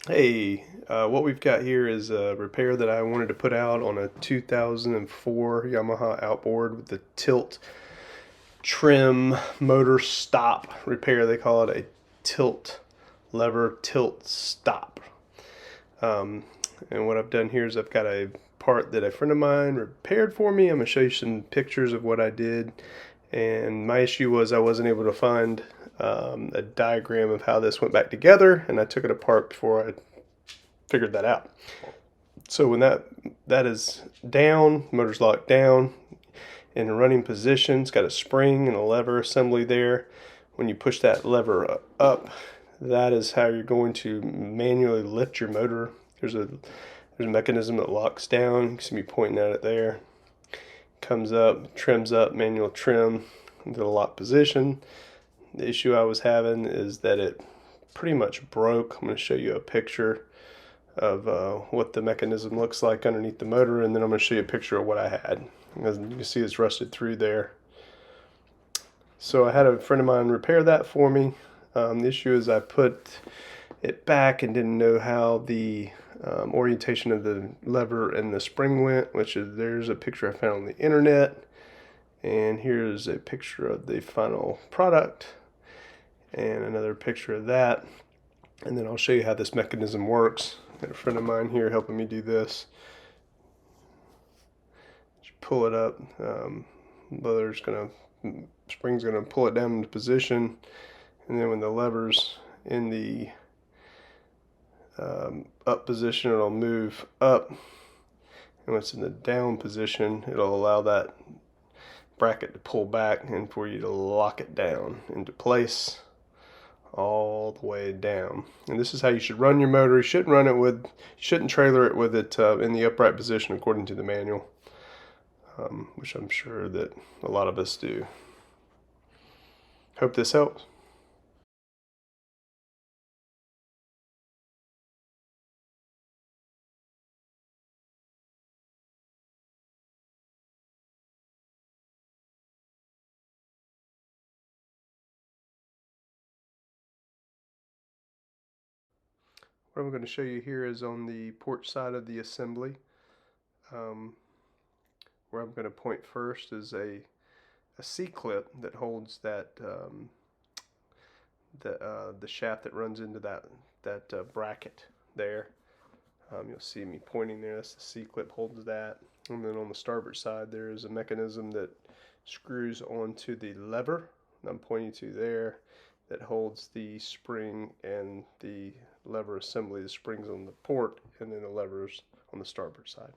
Hey, what we've got here is a repair that I wanted to put out on a 2004 Yamaha Outboard with the tilt trim motor stop repair. They call it a tilt lever tilt stop. Um, and what I've done here is I've got a part that a friend of mine repaired for me. I'm going to show you some pictures of what I did. And my issue was I wasn't able to find a diagram of how this went back together, and I took it apart before I figured that out. So when that is down, motor's locked down in a running position. It's got a spring and a lever assembly there. When you push that lever up, that is how you're going to manually lift your motor. There's a mechanism that locks down. You can see me pointing at it there. Comes up, trims up, manual trim into the lock position. The issue I was having is that it pretty much broke. I'm going to show you a picture of what the mechanism looks like underneath the motor, and then I'm going to show you a picture of what I had. As you can see, it's rusted through there. So I had a friend of mine repair that for me. The issue is I put it back and didn't know how the orientation of the lever and the spring went, which is, there's a picture I found on the internet, and here's a picture of the final product and another picture of that, and then I'll show you how this mechanism works. Got a friend of mine here helping me do this. Just pull it up. Spring's gonna pull it down into position, and then when the lever's in the up position, it'll move up, and when it's in the down position, it'll allow that bracket to pull back and for you to lock it down into place all the way down. And this is how you should run your motor. You shouldn't trailer it with it in the upright position according to the manual, which I'm sure that a lot of us do. Hope this helps. What I'm going to show you here is on the port side of the assembly. Um, where I'm going to point first is a C-clip that holds that the shaft that runs into that bracket there. You'll see me pointing there. That's the C-clip holds that. And then on the starboard side, there is a mechanism that screws onto the lever I'm pointing to there that holds the spring and the lever assembly. The spring's on the port, and then the lever's on the starboard side.